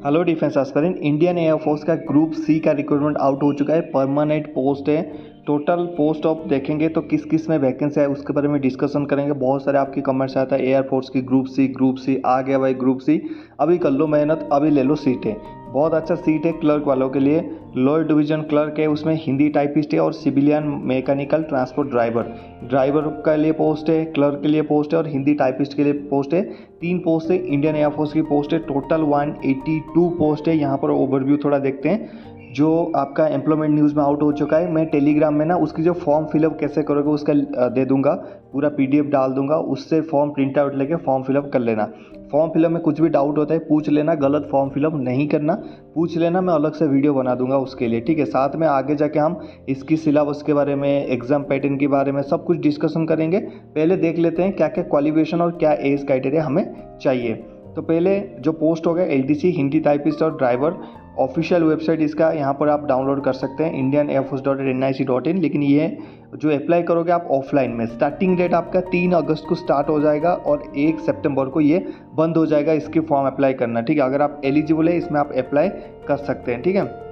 Hello defence aspirant, Indian air force का group C का recruitment out हो चुका है। परमानेंट पोस्ट है। टोटल पोस्ट ऑफ देखेंगे तो किस किस में वैकेंसी है उसके बारे में डिस्कशन करेंगे। बहुत सारे आपके कमेंट्स आता है एयरफोर्स की ग्रुप सी आ गया भाई। ग्रुप सी अभी कर लो मेहनत, अभी ले लो सीटें। बहुत अच्छा सीट है क्लर्क वालों के लिए। लोअर डिवीजन क्लर्क है, उसमें हिंदी टाइपिस्ट है और सिविलियन मैकेनिकल ट्रांसपोर्ट ड्राइवर के लिए पोस्ट है, क्लर्क के लिए पोस्ट है और हिंदी टाइपिस्ट के लिए पोस्ट है। 3 पोस्ट है। इंडियन एयरफोर्स की पोस्ट है। टोटल 182 पोस्ट है। यहाँ पर ओवरव्यू थोड़ा देखते हैं जो आपका एम्प्लॉयमेंट न्यूज़ में आउट हो चुका है। मैं टेलीग्राम में ना उसकी जो फॉर्म फिलअप कैसे करोगे उसका दे दूंगा, पूरा PDF डाल दूंगा, उससे फॉर्म प्रिंट आउट लेके फॉर्म फिलअप कर लेना। फॉर्म फिलअप में कुछ भी डाउट होता है पूछ लेना, गलत फॉर्म फिलअप नहीं करना, पूछ लेना, मैं अलग से वीडियो बना दूंगा उसके लिए, ठीक है। साथ में आगे जाके हम इसकी सिलेबस के बारे में, एग्जाम पैटर्न के बारे में सब कुछ डिस्कशन करेंगे। पहले देख लेते हैं क्या क्या क्वालिफिकेशन और क्या एज क्राइटेरिया हमें चाहिए। तो पहले जो पोस्ट होगा LDC हिंदी टाइपिस्ट और ड्राइवर, ऑफिशियल वेबसाइट इसका यहाँ पर आप डाउनलोड कर सकते हैं indianairforce.nic.in। लेकिन ये जो अप्लाई करोगे आप ऑफलाइन में, स्टार्टिंग डेट आपका 3 अगस्त को स्टार्ट हो जाएगा और 1 सितंबर को ये बंद हो जाएगा इसकी फॉर्म अप्लाई करना, ठीक है। अगर आप एलिजिबल है इसमें आप अप्लाई कर सकते हैं, ठीक है।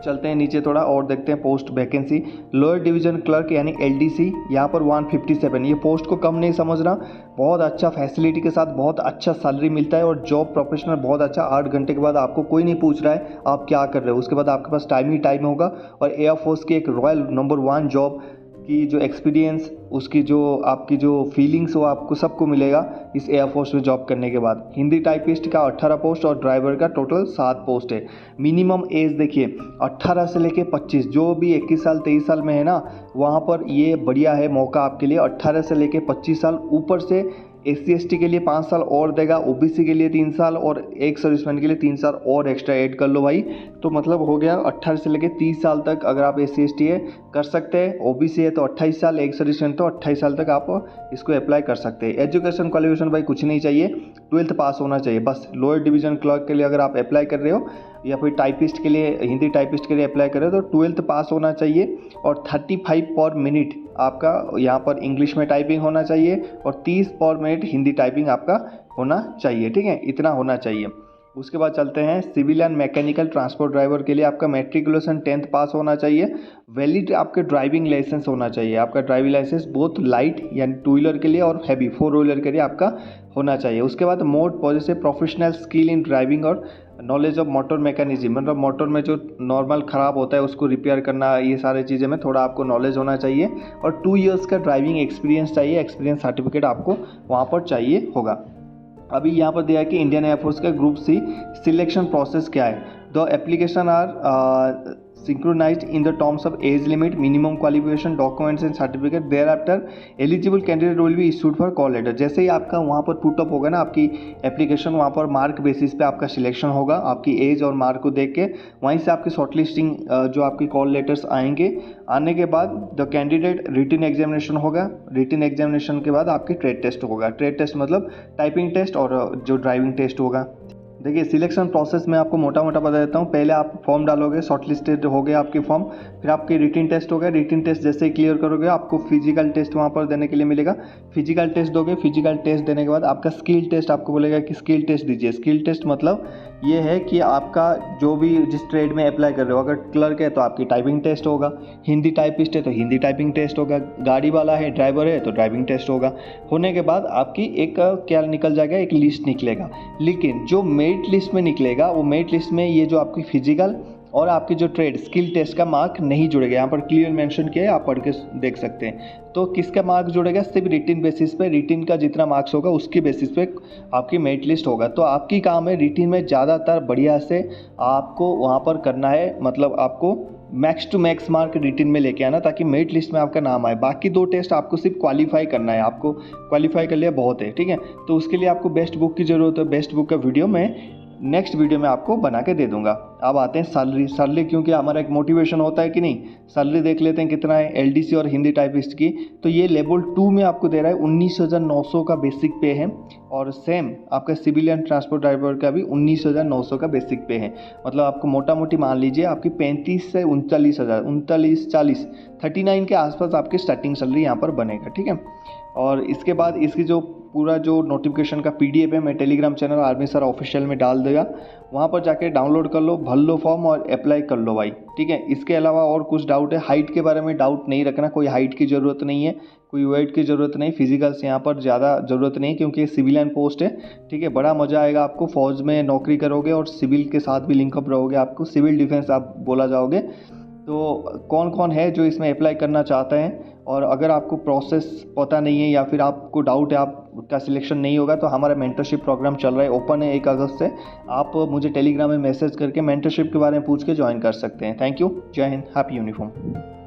चलते हैं नीचे थोड़ा और देखते हैं post vacancy. Lower division clerk यानी LDC यहाँ पर 157। ये पोस्ट को कम नहीं समझना, बहुत अच्छा फैसिलिटी के साथ बहुत अच्छा सैलरी मिलता है और जॉब प्रोफेशनल बहुत अच्छा। 8 घंटे के बाद आपको कोई नहीं पूछ रहा है आप क्या कर रहे हो, उसके बाद आपके पास टाइम ही टाइम होगा। और एयरफोर्स की एक रॉयल नंबर 1 जॉब की जो एक्सपीरियंस, उसकी जो आपकी जो फीलिंग्स वो आपको सबको मिलेगा इस एयरफोर्स में जॉब करने के बाद। हिंदी टाइपिस्ट का 18 पोस्ट और ड्राइवर का टोटल 7 पोस्ट है। मिनिमम एज देखिए 18 से लेके 25, जो भी 21 साल 23 साल में है ना वहाँ पर ये बढ़िया है मौका आपके लिए। 18 से लेके 25 साल, ऊपर से SC/ST के लिए 5 साल और देगा, OBC के लिए 3 साल और एक सर्विसमैन के लिए 3 साल और एक्स्ट्रा ऐड कर लो भाई। तो मतलब हो गया 18 से लेके 30 साल तक अगर आप SC/ST है कर सकते हैं, OBC है तो 28 साल, एक सर्विसमैन तो 28 साल तक आप इसको अप्लाई कर सकते हैं। एजुकेशन क्वालिफिकेशन भाई कुछ नहीं चाहिए, 12th पास होना चाहिए बस। लोअर डिवीजन क्लर्क के लिए अगर आप अप्लाई कर रहे हो या फिर टाइपिस्ट के लिए, हिंदी टाइपिस्ट के लिए अप्लाई कर रहे हो तो 12th पास होना चाहिए और 35 पर मिनट आपका यहाँ पर इंग्लिश में टाइपिंग होना चाहिए और 30 पर मिनट हिंदी टाइपिंग आपका होना चाहिए, ठीक है। इतना होना चाहिए। उसके बाद चलते हैं सिविलियन मैकेनिकल ट्रांसपोर्ट ड्राइवर के लिए आपका मैट्रिकुलेशन 10th पास होना चाहिए। वैलिड आपके ड्राइविंग लाइसेंस होना चाहिए। आपका ड्राइविंग लाइसेंस बहुत लाइट यानी 2 व्हीलर के लिए और हैवी 4 व्हीलर के लिए आपका होना चाहिए। उसके बाद mode positive professional skill in driving और नॉलेज ऑफ मोटर मैकेनिज्म, मतलब मोटर में जो नॉर्मल ख़राब होता है उसको रिपेयर करना, ये सारी चीज़ें में थोड़ा आपको नॉलेज होना चाहिए। और 2 इयर्स का ड्राइविंग एक्सपीरियंस चाहिए, एक्सपीरियंस सर्टिफिकेट आपको वहाँ पर चाहिए होगा। अभी यहाँ पर दिया है कि इंडियन एयरफोर्स का ग्रुप C सिलेक्शन प्रोसेस क्या है। The application are synchronized in the terms of age limit, minimum qualification, documents and certificate. Thereafter eligible candidate will be issued for call letter। जैसे ही आपका वहाँ पर पुटअप होगा ना आपकी एप्लीकेशन, वहाँ पर मार्क बेसिस पे आपका सिलेक्शन होगा, आपकी एज और मार्क को देख के वहीं से आपकी शॉर्टलिस्टिंग जो आपकी कॉल लेटर्स आएंगे। आने के बाद द कैंडिडेट रिटन एग्जामिनेशन होगा। रिटन एग्जामिनेशन के बाद आपकी ट्रेड टेस्ट होगा। ट्रेड टेस्ट मतलब टाइपिंग टेस्ट और जो ड्राइविंग टेस्ट होगा। देखिए सिलेक्शन प्रोसेस में आपको मोटा मोटा बता देता हूँ। पहले आप फॉर्म डालोगे, शॉर्टलिस्टेड हो गए आपके फॉर्म, फिर आपकी रिटन टेस्ट हो गया। रिटन टेस्ट जैसे ही क्लियर करोगे आपको फिजिकल टेस्ट वहाँ पर देने के लिए मिलेगा। फिजिकल टेस्ट दोगे, फिजिकल टेस्ट देने के बाद आपका स्किल टेस्ट आपको बोलेगा कि स्किल टेस्ट दीजिए। स्किल टेस्ट मतलब ये है कि आपका जो भी जिस ट्रेड में अप्लाई कर रहे हो, अगर क्लर्क है तो आपकी टाइपिंग टेस्ट होगा, हिंदी टाइपिस्ट है तो हिंदी टाइपिंग टेस्ट होगा, गाड़ी वाला है ड्राइवर है तो ड्राइविंग टेस्ट होगा। होने के बाद आपकी एक क्या निकल जाएगा, एक लिस्ट निकलेगा। लेकिन जो मेरिट लिस्ट में निकलेगा वो मेरिट लिस्ट में ये जो आपकी फिजिकल और आपकी जो ट्रेड स्किल टेस्ट का मार्क नहीं जुड़ेगा। यहाँ पर क्लियर मेंशन किया है, आप पढ़ के देख सकते हैं। तो किसका मार्क जुड़ेगा, सिर्फ रिटन बेसिस पे, रिटन का जितना मार्क्स होगा उसके बेसिस पे आपकी मेरिट लिस्ट होगा। तो आपकी काम है रिटन में ज़्यादातर बढ़िया से आपको वहाँ पर करना है, मतलब आपको max to max mark written में लेके आना ताकि मेरिट लिस्ट में आपका नाम आए। बाकी 2 टेस्ट आपको सिर्फ क्वालिफाई करना है, आपको क्वालिफाई कर लिया बहुत है, ठीक है। तो उसके लिए आपको बेस्ट बुक की ज़रूरत है। बेस्ट बुक का वीडियो मैं नेक्स्ट वीडियो में आपको बना के दे दूंगा। अब आते हैं सैलरी, क्योंकि हमारा एक मोटिवेशन होता है कि नहीं। सैलरी देख लेते हैं कितना है LDC और हिंदी टाइपिस्ट की। तो ये लेवल 2 में आपको दे रहा है 19,900 का बेसिक पे है और सेम आपका सिविलियन ट्रांसपोर्ट ड्राइवर का भी 19,900 का बेसिक पे है। मतलब आपको मोटा मोटी मान लीजिए आपकी 35 से 39,000, 39 के आसपास आपकी स्टार्टिंग सैलरी यहाँ पर बनेगा, ठीक है। और इसके बाद इसकी जो पूरा जो नोटिफिकेशन का PDF है मैं Telegram channel army sir official में डाल देगा, वहाँ पर जाके डाउनलोड कर लो, भर लो फॉर्म और अप्लाई कर लो भाई, ठीक है। इसके अलावा और कुछ डाउट है, हाइट के बारे में डाउट नहीं रखना, कोई हाइट की ज़रूरत नहीं है, कोई वेट की ज़रूरत नहीं, फिजिकल्स यहाँ पर ज़्यादा ज़रूरत नहीं क्योंकि ये सिविलियन पोस्ट है, ठीक है। बड़ा मज़ा आएगा आपको, फ़ौज में नौकरी करोगे और सिविल के साथ भी लिंकअप रहोगे, आपको सिविल डिफेंस आप बोला जाओगे। तो कौन कौन है जो इसमें अप्लाई करना चाहते हैं, और अगर आपको प्रोसेस पता नहीं है या फिर आपको डाउट है आपका सिलेक्शन नहीं होगा, तो हमारा मेंटरशिप प्रोग्राम चल रहा है, ओपन है 1 अगस्त से। आप मुझे टेलीग्राम में मैसेज करके मेंटरशिप के बारे में पूछ के ज्वाइन कर सकते हैं। थैंक यू, जय हिंद, हैप्पी यूनिफॉर्म।